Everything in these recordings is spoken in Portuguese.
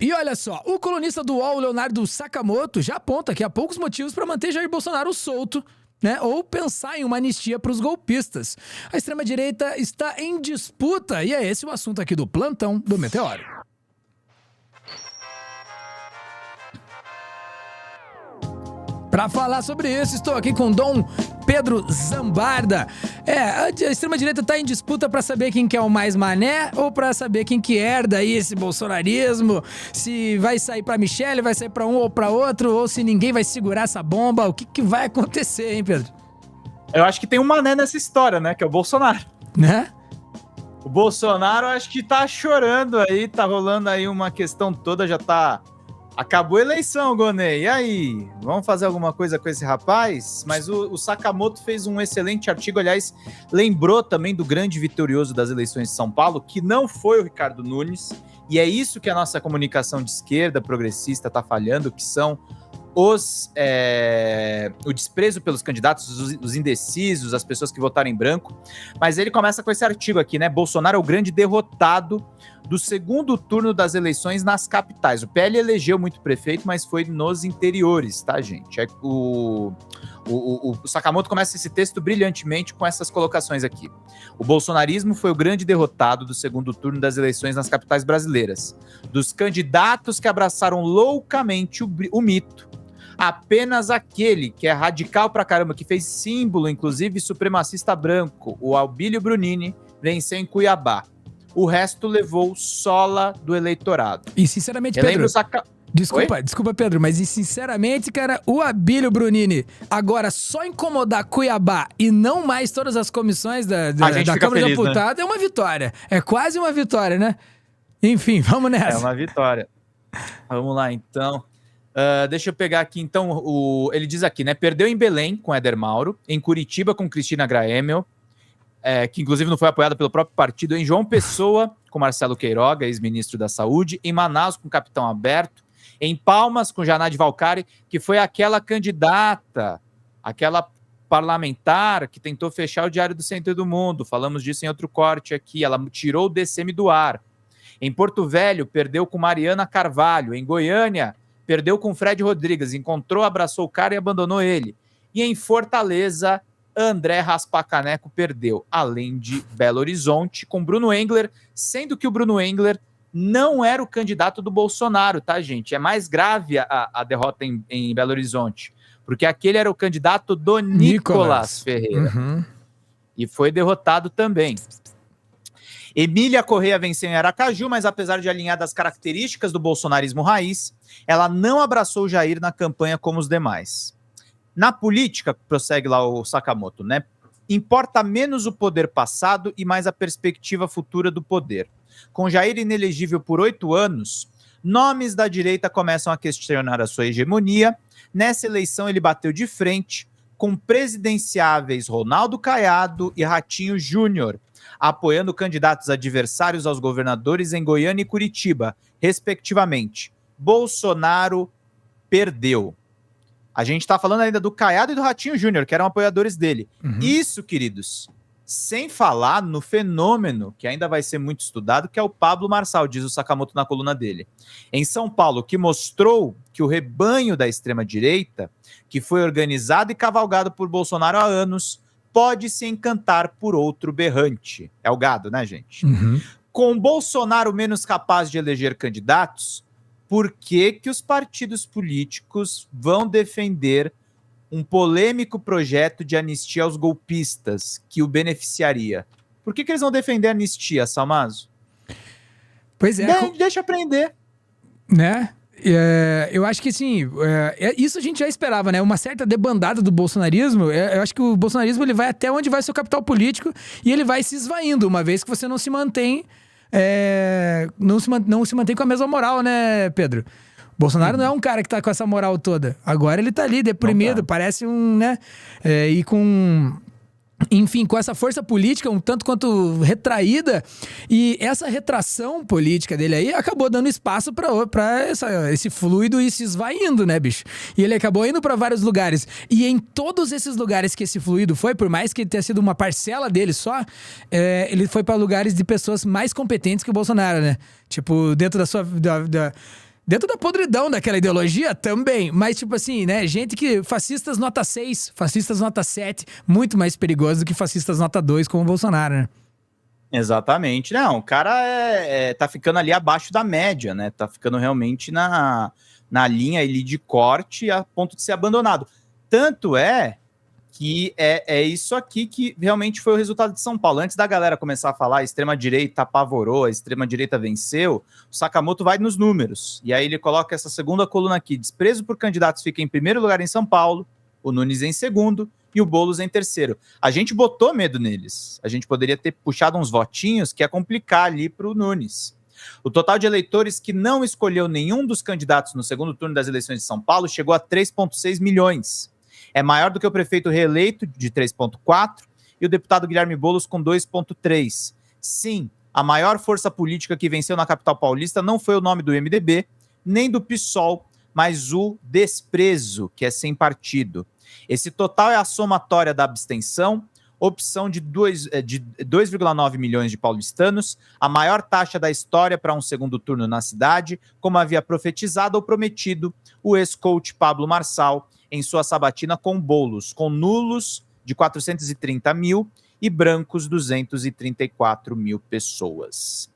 E olha só, o colunista do UOL, Leonardo Sakamoto, já aponta que há poucos motivos para manter Jair Bolsonaro solto, né? Ou pensar em uma anistia para os golpistas. A extrema-direita está em disputa e é esse o assunto aqui do Plantão do Meteoro. Para falar sobre isso, estou aqui com Dom Pedro Zambarda. A extrema-direita está em disputa para saber quem que é o mais mané ou para saber quem que herda aí esse bolsonarismo, se vai sair para Michele, vai sair para um ou para outro, ou se ninguém vai segurar essa bomba. O que que vai acontecer, hein, Pedro? Eu acho que tem um mané nessa história, né, que é o Bolsonaro. Né? O Bolsonaro acho que tá chorando aí, tá rolando aí uma questão toda, já tá... Acabou a eleição, Gonê. E aí? Vamos fazer alguma coisa com esse rapaz? Mas o Sakamoto fez um excelente artigo, aliás, lembrou também do grande vitorioso das eleições de São Paulo, que não foi o Ricardo Nunes, e é isso que a nossa comunicação de esquerda progressista tá falhando, que são o desprezo pelos candidatos, os indecisos, as pessoas que votaram em branco. Mas ele começa com esse artigo aqui, né? Bolsonaro é o grande derrotado do segundo turno das eleições nas capitais. O PL elegeu muito prefeito, mas foi nos interiores, tá, gente? O Sakamoto começa esse texto brilhantemente com essas colocações aqui. O bolsonarismo foi o grande derrotado do segundo turno das eleições nas capitais brasileiras. Dos candidatos que abraçaram loucamente o mito, apenas aquele que é radical pra caramba, que fez símbolo, inclusive, supremacista branco, o Albílio Brunini, venceu em Cuiabá. O resto levou sola do eleitorado. E, sinceramente, Pedro... Desculpa, Pedro, mas sinceramente, cara, o Abílio Brunini agora só incomodar Cuiabá e não mais todas as comissões da Câmara de Deputados, né? É uma vitória. É quase uma vitória, né? Enfim, vamos nessa. É uma vitória. Vamos lá, então. Deixa eu pegar aqui, então, ele diz aqui, né? Perdeu em Belém com Éder Mauro, em Curitiba com Cristina Graemel, que inclusive não foi apoiada pelo próprio partido, em João Pessoa com Marcelo Queiroga, ex-ministro da Saúde, em Manaus com Capitão Aberto, em Palmas com Janade Valcari, que foi aquela candidata, aquela parlamentar que tentou fechar o Diário do Centro do Mundo, falamos disso em outro corte aqui, ela tirou o DCM do ar. Em Porto Velho, perdeu com Mariana Carvalho, em Goiânia, perdeu com Fred Rodrigues, encontrou, abraçou o cara e abandonou ele. E em Fortaleza, André Raspacaneco perdeu, além de Belo Horizonte, com Bruno Engler, sendo que o Bruno Engler não era o candidato do Bolsonaro, tá, gente? É mais grave a derrota em Belo Horizonte, porque aquele era o candidato do Nicolas Ferreira. Uhum. E foi derrotado também. Emília Correia venceu em Aracaju, mas apesar de alinhar das características do bolsonarismo raiz, ela não abraçou Jair na campanha como os demais. Na política, prossegue lá o Sakamoto, né? Importa menos o poder passado e mais a perspectiva futura do poder. Com Jair inelegível por 8 anos, nomes da direita começam a questionar a sua hegemonia. Nessa eleição, ele bateu de frente com presidenciáveis Ronaldo Caiado e Ratinho Júnior, apoiando candidatos adversários aos governadores em Goiânia e Curitiba, respectivamente. Bolsonaro perdeu. A gente está falando ainda do Caiado e do Ratinho Júnior, que eram apoiadores dele. Uhum. Isso, queridos, sem falar no fenômeno, que ainda vai ser muito estudado, que é o Pablo Marçal, diz o Sakamoto na coluna dele. Em São Paulo, que mostrou que o rebanho da extrema-direita, que foi organizado e cavalgado por Bolsonaro há anos, pode se encantar por outro berrante. É o gado, né, gente? Uhum. Com Bolsonaro menos capaz de eleger candidatos, por que os partidos políticos vão defender um polêmico projeto de anistia aos golpistas que o beneficiaria? Por que eles vão defender a anistia, Salmazo? Pois é. Deixa aprender. Né? Eu acho que, assim, isso a gente já esperava, né? Uma certa debandada do bolsonarismo. Eu acho que o bolsonarismo ele vai até onde vai seu capital político e ele vai se esvaindo, uma vez que você não se mantém... não se mantém com a mesma moral, né, Pedro? Bolsonaro não é um cara que tá com essa moral toda. Agora ele tá ali, deprimido, parece né? E com... Enfim, com essa força política um tanto quanto retraída, e essa retração política dele aí acabou dando espaço pra esse fluido ir se esvaindo, né, bicho? E ele acabou indo pra vários lugares. E em todos esses lugares que esse fluido foi, por mais que tenha sido uma parcela dele só, ele foi pra lugares de pessoas mais competentes que o Bolsonaro, né? Tipo, dentro da sua... Dentro da podridão daquela ideologia também. Mas, tipo assim, né? Gente que... Fascistas nota 6, fascistas nota 7. Muito mais perigoso do que fascistas nota 2, como o Bolsonaro, né? Exatamente. Não, o cara tá ficando ali abaixo da média, né? Tá ficando realmente na linha ali de corte a ponto de ser abandonado. Tanto é que é isso aqui que realmente foi o resultado de São Paulo. Antes da galera começar a falar, a extrema-direita apavorou, a extrema-direita venceu, o Sakamoto vai nos números. E aí ele coloca essa segunda coluna aqui. Desprezo por candidatos fica em primeiro lugar em São Paulo, o Nunes em segundo e o Boulos em terceiro. A gente botou medo neles. A gente poderia ter puxado uns votinhos que ia complicar ali para o Nunes. O total de eleitores que não escolheu nenhum dos candidatos no segundo turno das eleições de São Paulo chegou a 3,6 milhões. É maior do que o prefeito reeleito, de 3,4, e o deputado Guilherme Boulos com 2,3. Sim, a maior força política que venceu na capital paulista não foi o nome do MDB, nem do PSOL, mas o desprezo, que é sem partido. Esse total é a somatória da abstenção, opção de 2,9 milhões de paulistanos, a maior taxa da história para um segundo turno na cidade, como havia profetizado ou prometido o ex-coach Pablo Marçal em sua sabatina com Boulos, com nulos de 430 mil e brancos 234 mil pessoas.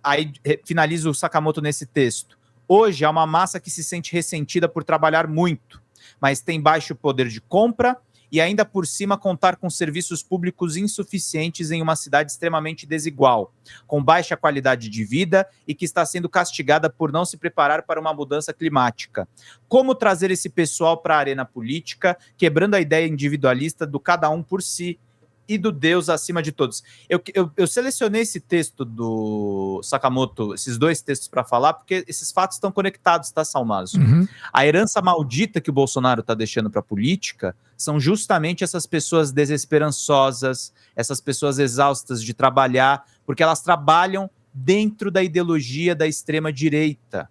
Aí finaliza o Sakamoto nesse texto. Hoje há uma massa que se sente ressentida por trabalhar muito, mas tem baixo poder de compra e ainda por cima contar com serviços públicos insuficientes em uma cidade extremamente desigual, com baixa qualidade de vida e que está sendo castigada por não se preparar para uma mudança climática. Como trazer esse pessoal para a arena política, quebrando a ideia individualista do cada um por si e do Deus acima de todos? Eu selecionei esse texto do Sakamoto, esses dois textos para falar, porque esses fatos estão conectados, tá, Salmazo? Uhum. A herança maldita que o Bolsonaro está deixando para a política são justamente essas pessoas desesperançosas, essas pessoas exaustas de trabalhar, porque elas trabalham dentro da ideologia da extrema-direita.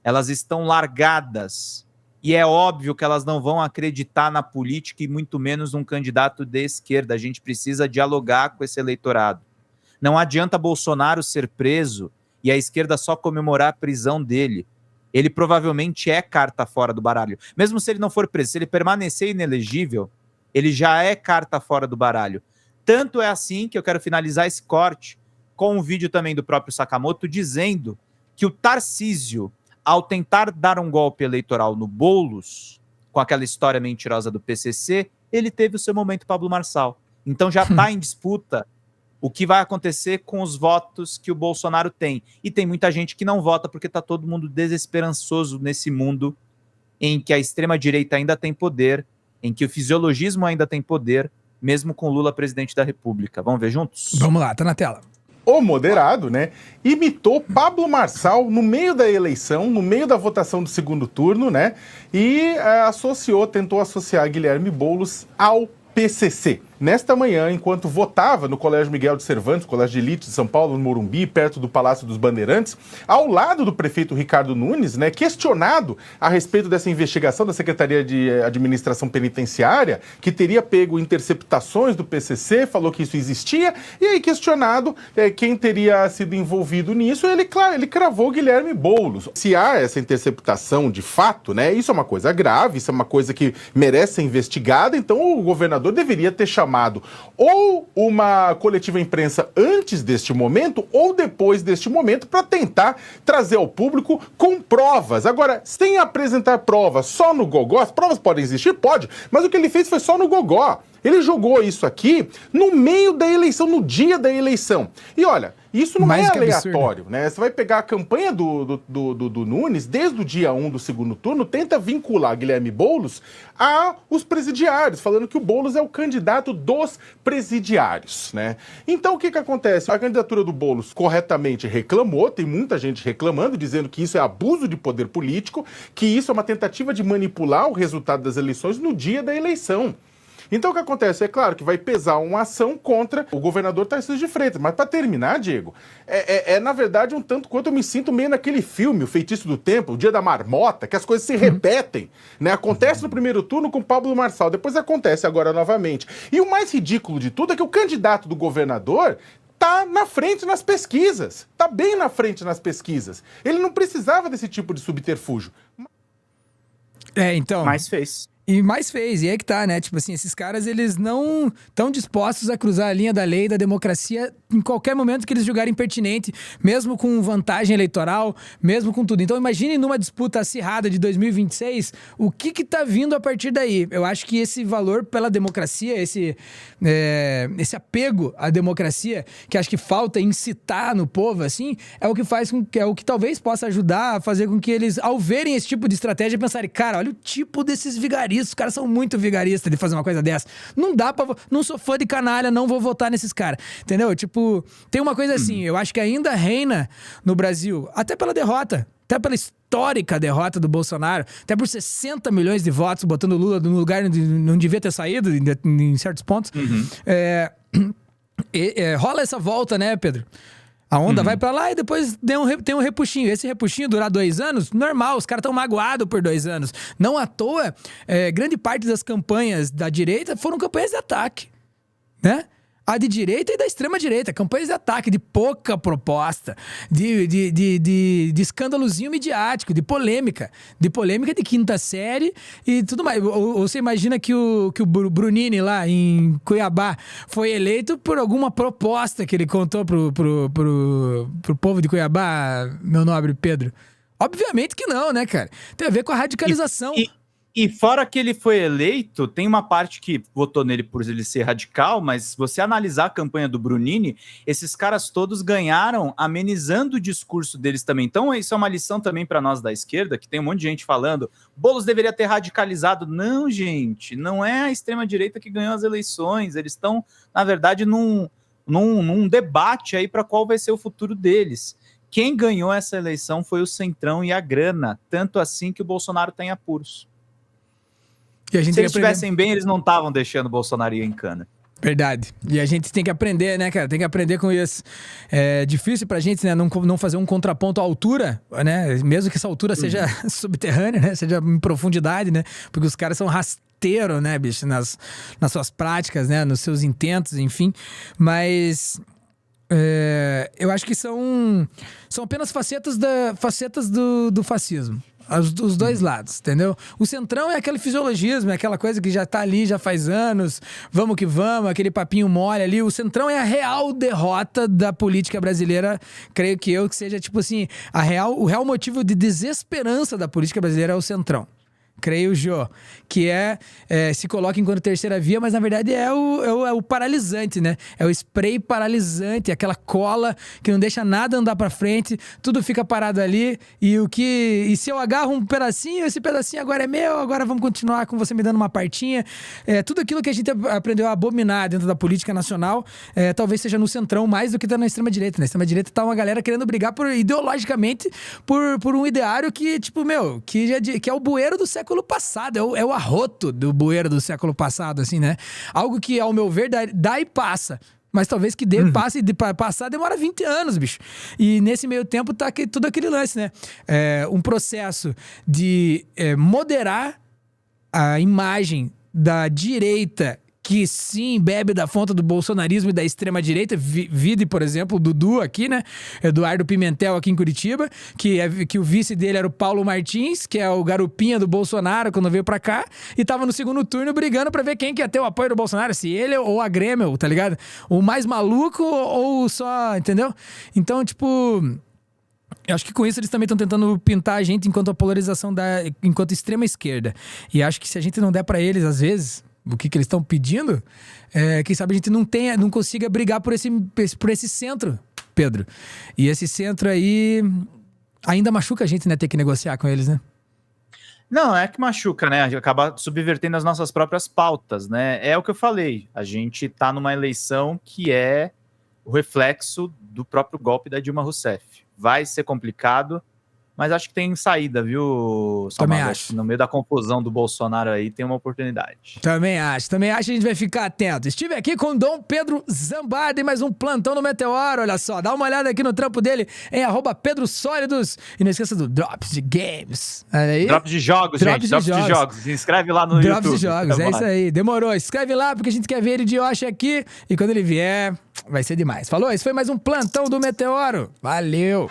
Elas estão largadas. E é óbvio que elas não vão acreditar na política e muito menos num candidato de esquerda. A gente precisa dialogar com esse eleitorado. Não adianta Bolsonaro ser preso e a esquerda só comemorar a prisão dele. Ele provavelmente é carta fora do baralho. Mesmo se ele não for preso, se ele permanecer inelegível, ele já é carta fora do baralho. Tanto é assim que eu quero finalizar esse corte com um vídeo também do próprio Sakamoto dizendo que o Tarcísio, ao tentar dar um golpe eleitoral no Boulos, com aquela história mentirosa do PCC, ele teve o seu momento Pablo Marçal. Então já está em disputa o que vai acontecer com os votos que o Bolsonaro tem. E tem muita gente que não vota porque está todo mundo desesperançoso nesse mundo em que a extrema-direita ainda tem poder, em que o fisiologismo ainda tem poder, mesmo com Lula presidente da República. Vamos ver juntos? Vamos lá, tá na tela. O moderado, né, imitou Pablo Marçal no meio da eleição, no meio da votação do segundo turno, né, e tentou associar Guilherme Boulos ao PCC. Nesta manhã, enquanto votava no Colégio Miguel de Cervantes, Colégio de Elite de São Paulo, no Morumbi, perto do Palácio dos Bandeirantes, ao lado do prefeito Ricardo Nunes, né, questionado a respeito dessa investigação da Secretaria de Administração Penitenciária, que teria pego interceptações do PCC, falou que isso existia, e aí questionado quem teria sido envolvido nisso, ele cravou Guilherme Boulos. Se há essa interceptação de fato, né, isso é uma coisa grave, isso é uma coisa que merece ser investigada, então o governador deveria ter chamado ou uma coletiva imprensa antes deste momento ou depois deste momento para tentar trazer ao público com provas. Agora, sem apresentar provas só no gogó, as provas podem existir? Pode, mas o que ele fez foi só no gogó. Ele jogou isso aqui no meio da eleição, no dia da eleição. E olha, isso não é aleatório, né? Você vai pegar a campanha do Nunes, desde o dia 1 do segundo turno, tenta vincular Guilherme Boulos aos presidiários, falando que o Boulos é o candidato dos presidiários, né? Então, o que acontece? A candidatura do Boulos corretamente reclamou, tem muita gente reclamando, dizendo que isso é abuso de poder político, que isso é uma tentativa de manipular o resultado das eleições no dia da eleição. Então o que acontece? É claro que vai pesar uma ação contra o governador Tarcísio de Freitas, mas para terminar, Diego, na verdade um tanto quanto eu me sinto meio naquele filme, O Feitiço do Tempo, O Dia da Marmota, que as coisas se repetem, né? Acontece no primeiro turno com Pablo Marçal, depois acontece agora novamente. E o mais ridículo de tudo é que o candidato do governador tá na frente nas pesquisas. Tá bem na frente nas pesquisas. Ele não precisava desse tipo de subterfúgio. Então... Mas fez. E mais fez, e é que tá, né? Tipo assim, esses caras, eles não estão dispostos a cruzar a linha da lei, da democracia, em qualquer momento que eles julgarem pertinente, mesmo com vantagem eleitoral, mesmo com tudo. Então, imagine numa disputa acirrada de 2026, o que tá vindo a partir daí. Eu acho que esse valor pela democracia, esse apego à democracia, que acho que falta incitar no povo, assim, é o que faz com que, é o que talvez possa ajudar a fazer com que eles, ao verem esse tipo de estratégia, pensarem, cara, olha o tipo desses vigaristas, os caras são muito vigaristas de fazer uma coisa dessa. Não dá pra... Não sou fã de canalha, não vou votar nesses caras. Entendeu? Tipo, tem uma coisa assim, eu acho que ainda reina no Brasil, até pela derrota, até pela histórica derrota do Bolsonaro, até por 60 milhões de votos, botando o Lula no lugar onde não devia ter saído, em certos pontos. Rola essa volta, né, Pedro? A onda vai pra lá e depois tem um repuxinho. Esse repuxinho durar 2 anos, normal, os caras estão magoados por 2 anos. Não à toa, grande parte das campanhas da direita foram campanhas de ataque, né? A de direita e da extrema-direita, campanhas de ataque, de pouca proposta, de escândalozinho midiático, de polêmica de quinta série e tudo mais. Ou você imagina que o Brunini lá em Cuiabá foi eleito por alguma proposta que ele contou pro povo de Cuiabá, meu nobre Pedro? Obviamente que não, né, cara? Tem a ver com a radicalização. E fora que ele foi eleito, tem uma parte que votou nele por ele ser radical, mas se você analisar a campanha do Brunini, esses caras todos ganharam amenizando o discurso deles também. Então isso é uma lição também para nós da esquerda, que tem um monte de gente falando, Boulos deveria ter radicalizado. Não, gente, não é a extrema-direita que ganhou as eleições, eles estão, na verdade, num debate aí para qual vai ser o futuro deles. Quem ganhou essa eleição foi o Centrão e a grana, tanto assim que o Bolsonaro tem apuros. Se eles estivessem bem, eles não estavam deixando o Bolsonaro ir em cana. Verdade. E a gente tem que aprender, né, cara? Tem que aprender com isso. É difícil pra gente, né, não fazer um contraponto à altura, né? Mesmo que essa altura seja subterrânea, né? Seja em profundidade, né? Porque os caras são rasteiros, né, bicho? Nas suas práticas, né? Nos seus intentos, enfim. Mas... eu acho que são apenas facetas do fascismo. Os dois lados, entendeu? O Centrão é aquele fisiologismo, é aquela coisa que já tá ali já faz anos, vamos que vamos, aquele papinho mole ali. O Centrão é a real derrota da política brasileira, creio que seja tipo assim, o real motivo de desesperança da política brasileira é o Centrão. Creio, Jô, que se coloca enquanto terceira via, mas na verdade é o paralisante, né? É o spray paralisante, aquela cola que não deixa nada andar pra frente, tudo fica parado ali, e se eu agarro um pedacinho, esse pedacinho agora é meu, agora vamos continuar com você me dando uma partinha. Tudo aquilo que a gente aprendeu a abominar dentro da política nacional, talvez seja no Centrão mais do que tá na extrema-direita. Na extrema-direita tá uma galera querendo brigar ideologicamente por um ideário que, tipo, que é o bueiro do século passado, é o arroto do bueiro do século passado, assim, né? Algo que, ao meu ver, dá e passa. Mas talvez que passe de passar demora 20 anos, bicho. E nesse meio tempo tá tudo aquele lance, né? Um processo de moderar a imagem da direita, que sim, bebe da fonte do bolsonarismo e da extrema-direita, vide, por exemplo, o Dudu aqui, né? Eduardo Pimentel aqui em Curitiba, que o vice dele era o Paulo Martins, que é o garupinha do Bolsonaro quando veio pra cá, e tava no segundo turno brigando pra ver quem quer ter o apoio do Bolsonaro, se ele ou a Grêmio, tá ligado? O mais maluco ou só, entendeu? Então, tipo... Eu acho que com isso eles também estão tentando pintar a gente enquanto a polarização enquanto extrema esquerda. E acho que se a gente não der pra eles, às vezes... o que eles estão pedindo, quem sabe a gente não consiga brigar por esse centro, Pedro. E esse centro aí ainda machuca a gente, né, ter que negociar com eles, né? Não, é que machuca, né? A gente acaba subvertendo as nossas próprias pautas, né? É o que eu falei, a gente tá numa eleição que é o reflexo do próprio golpe da Dilma Rousseff. Vai ser complicado, Mas acho que tem saída, viu, Também Salvador? acho. No meio da confusão do Bolsonaro aí, tem uma oportunidade. Também acho que a gente vai ficar atento. Estive aqui com o Dom Pedro Zambarda em mais um plantão no Meteoro, olha só. Dá uma olhada aqui no trampo dele em @PedroSólidos. E não esqueça do Drops de Games. Olha aí. Drops de jogos, gente. Drops de jogos. Se inscreve lá no YouTube. Drops de jogos, é isso aí. Demorou. Escreve lá porque a gente quer ver ele de Yoshi aqui. E quando ele vier, vai ser demais. Falou? Esse foi mais um plantão do Meteoro. Valeu!